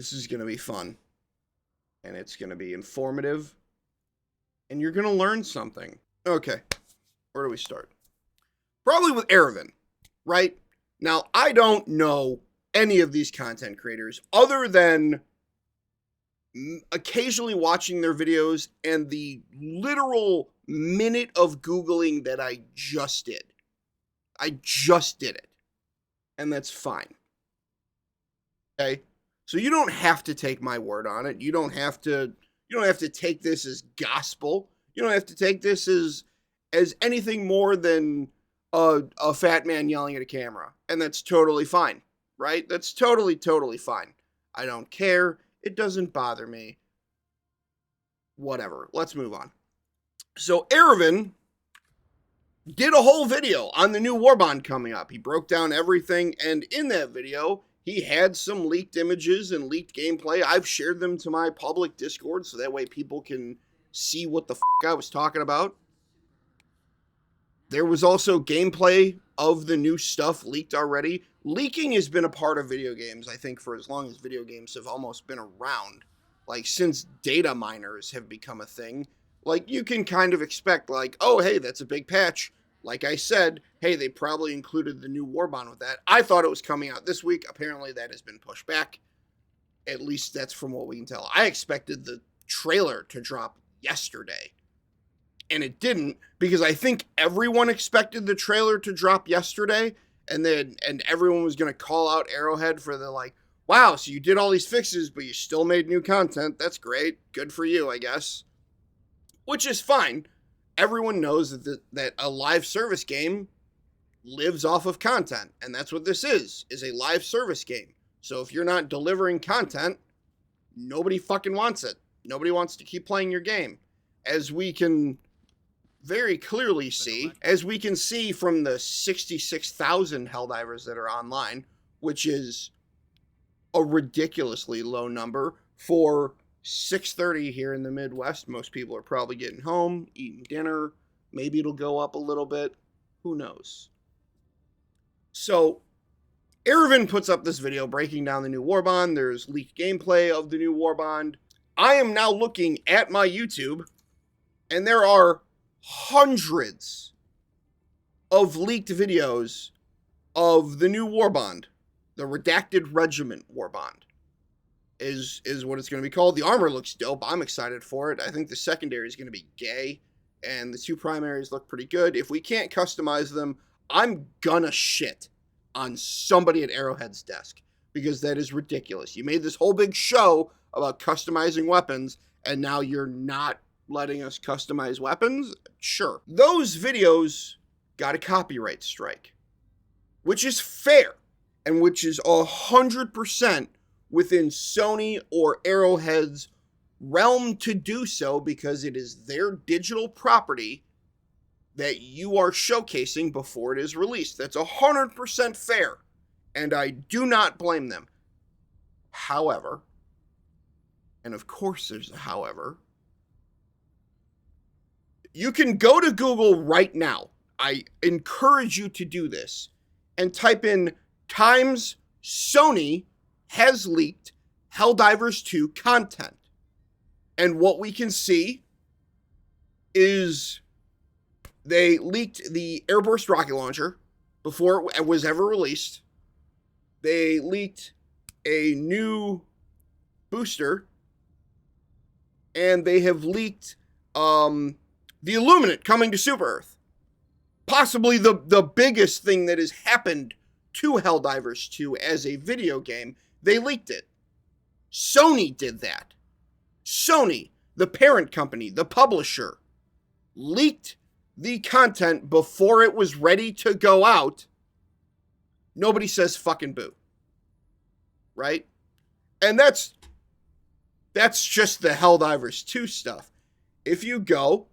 This is going to be fun. And it's going to be informative. And you're going to learn something. Okay. Where do we start? Probably with Erevan, right? Now, I don't know any of these content creators other than occasionally watching their videos and the literal minute of Googling that I just did. I just did it. And that's fine. Okay? So you don't have to take my word on it. You don't have to take this as gospel. You don't have to take this as anything more than a fat man yelling at a camera. And that's totally fine, right? That's totally fine. I don't care. It doesn't bother me. Whatever. Let's move on. So Erevan did a whole video on the new Warbond coming up. He broke down everything, and in that video, he had some leaked images and leaked gameplay. I've shared them to my public Discord, so that way people can see what the I was talking about. There was also gameplay of the new stuff leaked already. Leaking has been a part of video games, I think, for as long as video games have almost been around. Like, since data miners have become a thing, like, you can kind of expect, like, oh, hey, that's a big patch. Like I said, hey, they probably included the new Warbond with that. I thought it was coming out this week. Apparently that has been pushed back. At least that's from what we can tell. I expected the trailer to drop yesterday. And it didn't, because I think everyone expected the trailer to drop yesterday, and everyone was going to call out Arrowhead for the, like, wow, so you did all these fixes, but you still made new content. That's great. Good for you, I guess. Which is fine. Everyone knows that a live service game lives off of content, and that's what this is a live service game. So if you're not delivering content, nobody fucking wants it. Nobody wants to keep playing your game. As we can very clearly see, as we can see from the 66,000 Helldivers that are online, which is a ridiculously low number for 6:30 here in the Midwest. Most people are probably getting home, eating dinner. Maybe it'll go up a little bit. Who knows? So, Erevan puts up this video breaking down the new Warbond. There's leaked gameplay of the new Warbond. I am now looking at my YouTube, and there are hundreds of leaked videos of the new Warbond. The Redacted Regiment Warbond is what it's going to be called. The armor looks dope. I'm excited for it. I think the secondary is going to be gay, and the two primaries look pretty good. If we can't customize them, I'm gonna shit on somebody at Arrowhead's desk, because that is ridiculous. You made this whole big show about customizing weapons, and now you're not letting us customize weapons? Sure. Those videos got a copyright strike, which is fair, and which is 100% within Sony or Arrowhead's realm to do so, because it is their digital property that you are showcasing before it is released. That's 100% fair, and I do not blame them. However, and of course there's a however, you can go to Google right now. I encourage you to do this and type in times Sony has leaked Helldivers 2 content. And what we can see is they leaked the airburst rocket launcher before it was ever released. They leaked a new booster, and they have leaked the Illuminate coming to Super Earth. Possibly the biggest thing that has happened to Helldivers 2 as a video game. They leaked it. Sony did that. Sony, the parent company, the publisher, leaked the content before it was ready to go out. Nobody says fucking boo. Right? And that's just the Helldivers 2 stuff. If you go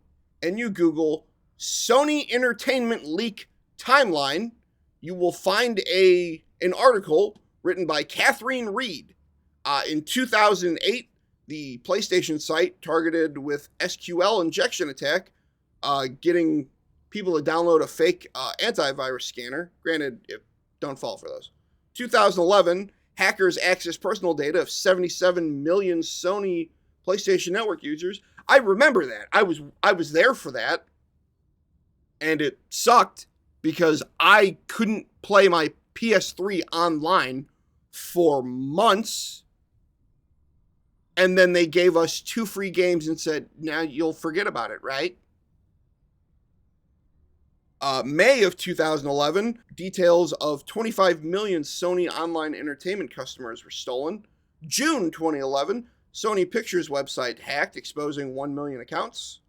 and you Google Sony Entertainment Leak Timeline, you will find an article written by Catherine Reed. In 2008, the PlayStation site targeted with SQL injection attack, getting people to download a fake antivirus scanner. Granted, don't fall for those. 2011 Hackers access personal data of 77 million Sony PlayStation Network users. I remember that. I was there for that. And it sucked because I couldn't play my PS3 online for months. And then they gave us 2 free games and said, now you'll forget about it, right? May of 2011, details of 25 million Sony online entertainment customers were stolen. June 2011, Sony Pictures website hacked, exposing 1 million accounts.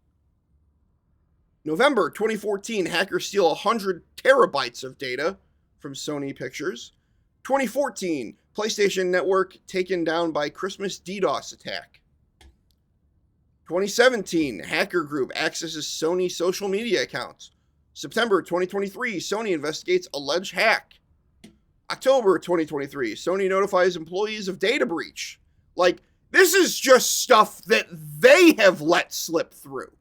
November 2014, hackers steal 100 terabytes of data from Sony Pictures. 2014, PlayStation Network taken down by Christmas DDoS attack. 2017, hacker group accesses Sony social media accounts. September 2023, Sony investigates alleged hack. October 2023, Sony notifies employees of data breach. Like, this is just stuff that they have let slip through.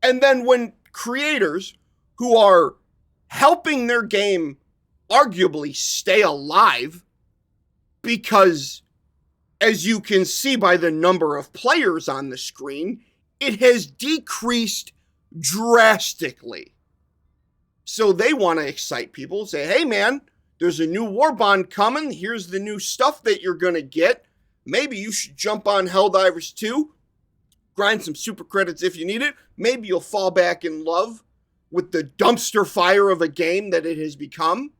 And then when creators who are helping their game arguably stay alive, because as you can see by the number of players on the screen, it has decreased drastically. So they want to excite people, say, hey man, there's a new war bond coming. Here's the new stuff that you're going to get. Maybe you should jump on Helldivers 2. Grind some super credits if you need it. Maybe you'll fall back in love with the dumpster fire of a game that it has become.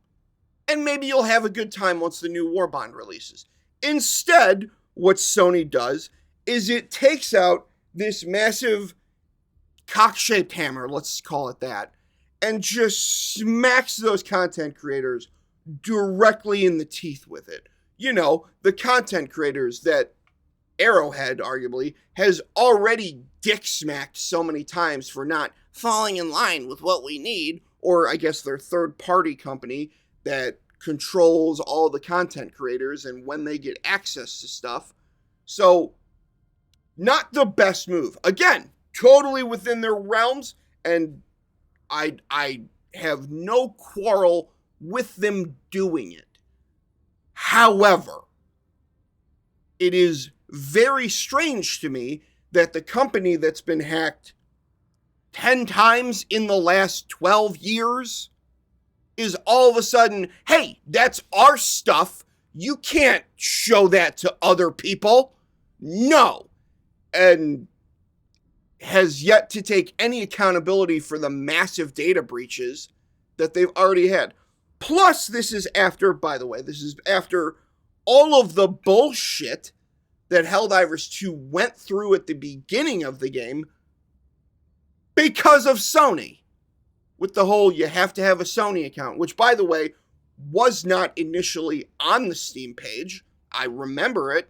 And maybe you'll have a good time once the new war bond releases. Instead, what Sony does is it takes out this massive cock-shaped hammer, let's call it that, and just smacks those content creators directly in the teeth with it. You know, the content creators that Arrowhead, arguably, has already dick-smacked so many times for not falling in line with what we need, or I guess their third-party company that controls all the content creators and when they get access to stuff. So, not the best move. Again, totally within their realms, and I have no quarrel with them doing it. However, it is very strange to me that the company that's been hacked 10 times in the last 12 years is all of a sudden, hey, that's our stuff. You can't show that to other people. No. And has yet to take any accountability for the massive data breaches that they've already had. Plus, this is after, by the way, this is after all of the bullshit that Helldivers 2 went through at the beginning of the game because of Sony. With the whole, you have to have a Sony account, which, by the way, was not initially on the Steam page. I remember it.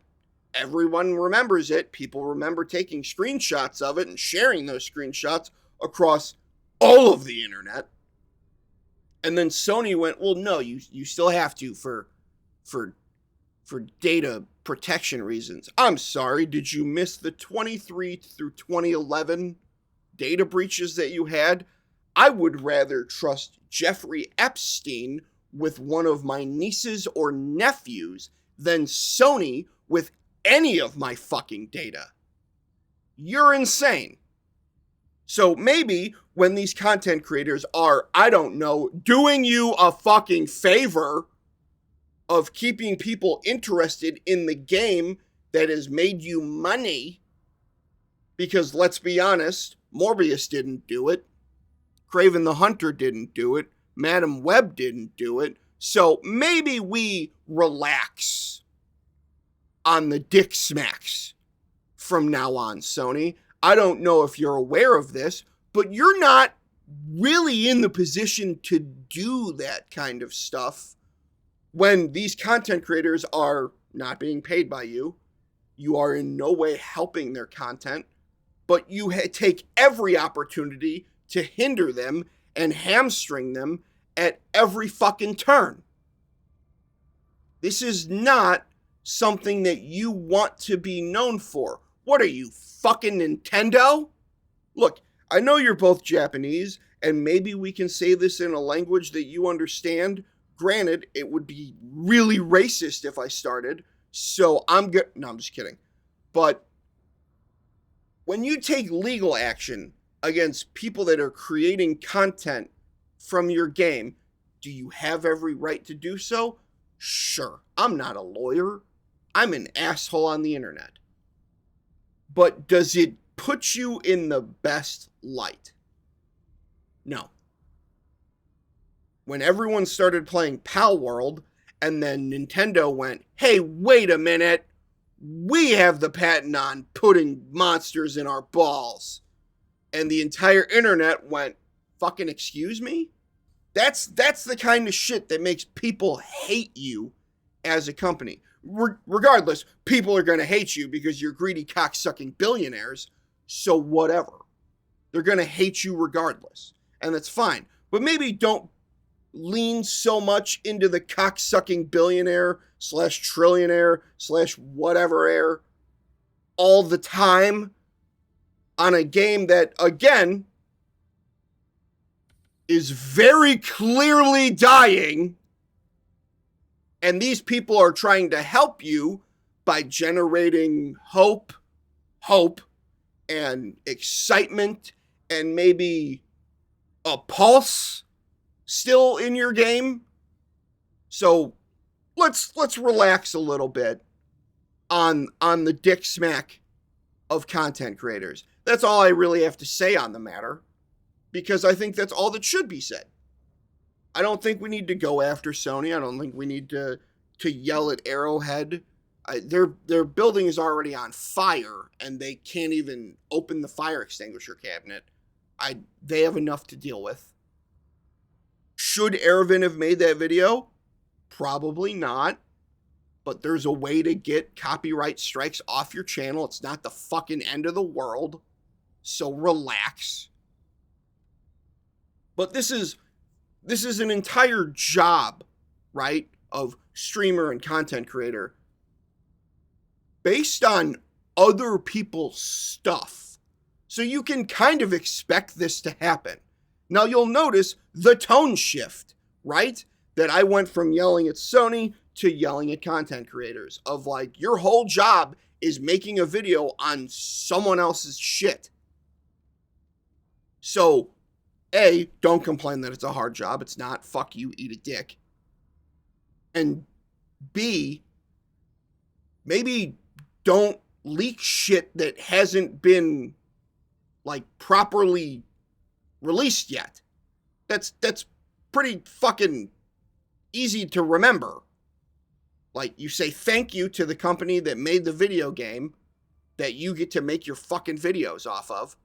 Everyone remembers it. People remember taking screenshots of it and sharing those screenshots across all of the internet. And then Sony went, well, no, you still have to for data protection reasons. I'm sorry, did you miss the 23 through 2011 data breaches that you had? I would rather trust Jeffrey Epstein with one of my nieces or nephews than Sony with any of my fucking data. You're insane. So maybe when these content creators are, I don't know, doing you a fucking favor of keeping people interested in the game that has made you money, because let's be honest, Morbius didn't do it. Kraven the Hunter didn't do it. Madam Web didn't do it. So maybe we relax on the dick smacks from now on, Sony. I don't know if you're aware of this, but you're not really in the position to do that kind of stuff when these content creators are not being paid by you. You are in no way helping their content, but you take every opportunity to hinder them and hamstring them at every fucking turn. This is not something that you want to be known for. What are you, fucking Nintendo? Look, I know you're both Japanese, and maybe we can say this in a language that you understand. granted, it would be really racist if I started, so I'm good. No, I'm just kidding. But when you take legal action against people that are creating content from your game, do you have every right to do so? Sure. I'm not a lawyer. I'm an asshole on the internet. But does it put you in the best light? No. When everyone started playing Pal World, and then Nintendo went, hey, wait a minute, we have the patent on putting monsters in our balls. And the entire internet went, fucking excuse me? That's the kind of shit that makes people hate you as a company. Regardless, people are going to hate you because you're greedy, cocksucking billionaires. So whatever. They're going to hate you regardless. And that's fine. But maybe don't lean so much into the cocksucking billionaire / trillionaire / whatever air all the time on a game that, again, is very clearly dying, and these people are trying to help you by generating hope, and excitement, and maybe a pulse still in your game. So let's relax a little bit on the dick smack of content creators. That's all I really have to say on the matter, because I think that's all that should be said. I don't think we need to go after Sony. I don't think we need to yell at Arrowhead. Their building is already on fire, and they can't even open the fire extinguisher cabinet. They have enough to deal with. Should Ervin have made that video? Probably not. But there's a way to get copyright strikes off your channel. It's not the fucking end of the world. So relax. But this is an entire job, right, of streamer and content creator based on other people's stuff. So you can kind of expect this to happen. Now you'll notice the tone shift, right? That I went from yelling at Sony to yelling at content creators of like, your whole job is making a video on someone else's shit. So, A, don't complain that it's a hard job. It's not. Fuck you, eat a dick. And B, maybe don't leak shit that hasn't been like properly released yet. That's pretty fucking easy to remember. Like, you say thank you to the company that made the video game that you get to make your fucking videos off of,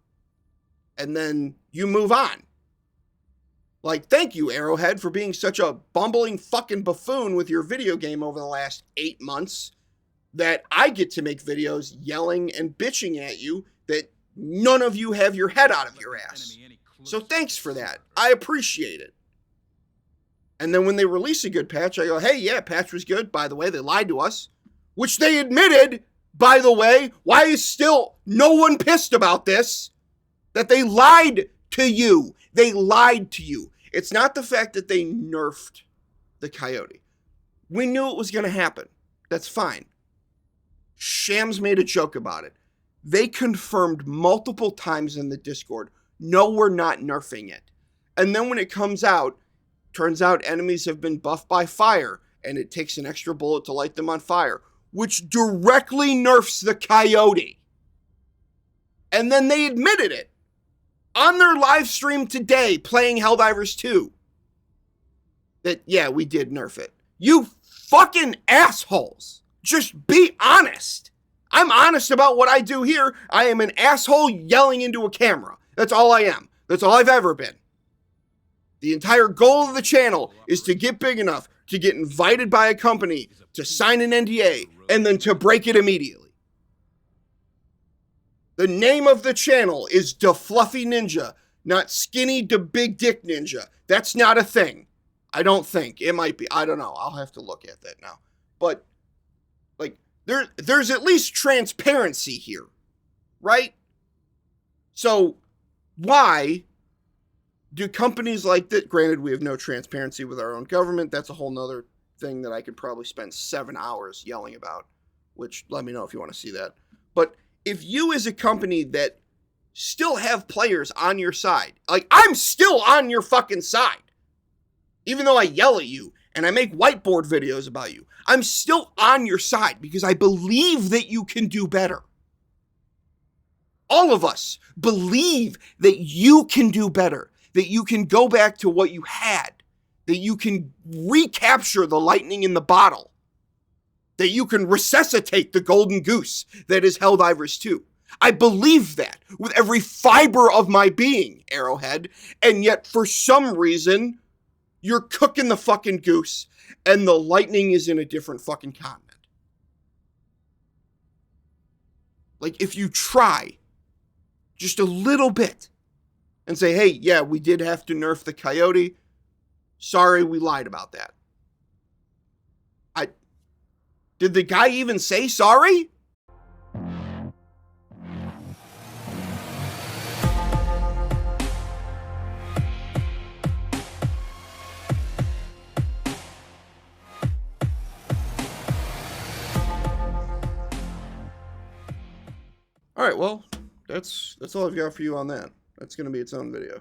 and then you move on. Like, thank you, Arrowhead, for being such a bumbling fucking buffoon with your video game over the last 8 months that I get to make videos yelling and bitching at you that none of you have your head out of your ass. So thanks for that. I appreciate it. And then when they release a good patch, I go, hey, yeah, patch was good. By the way, they lied to us, which they admitted, by the way. Why is still no one pissed about this? That they lied to you. They lied to you. It's not the fact that they nerfed the Coyote. We knew it was going to happen. That's fine. Shams made a joke about it. They confirmed multiple times in the Discord, no, we're not nerfing it. And then when it comes out, turns out enemies have been buffed by fire, and it takes an extra bullet to light them on fire, which directly nerfs the Coyote. And then they admitted it on their live stream today, playing Helldivers 2. That, yeah, we did nerf it. You fucking assholes. Just be honest. I'm honest about what I do here. I am an asshole yelling into a camera. That's all I am. That's all I've ever been. The entire goal of the channel is to get big enough to get invited by a company to sign an NDA and then to break it immediately. The name of the channel is Da Fluffy Ninja, not Skinny Da Big Dick Ninja. That's not a thing. I don't think. It might be. I don't know. I'll have to look at that now. But, like, there's at least transparency here, right? So, why do companies like that, granted we have no transparency with our own government, that's a whole nother thing that I could probably spend 7 hours yelling about, which let me know if you want to see that. But if you as a company that still have players on your side, like I'm still on your fucking side, even though I yell at you and I make whiteboard videos about you, I'm still on your side because I believe that you can do better. All of us believe that you can do better, that you can go back to what you had, that you can recapture the lightning in the bottle, that you can resuscitate the golden goose that is Helldivers 2. I believe that with every fiber of my being, Arrowhead, and yet for some reason, you're cooking the fucking goose and the lightning is in a different fucking continent. Like, if you try just a little bit and say, hey, yeah, we did have to nerf the coyote. Sorry, we lied about that. Did the guy even say sorry? All right, well, that's all I've got for you on that. That's going to be its own video.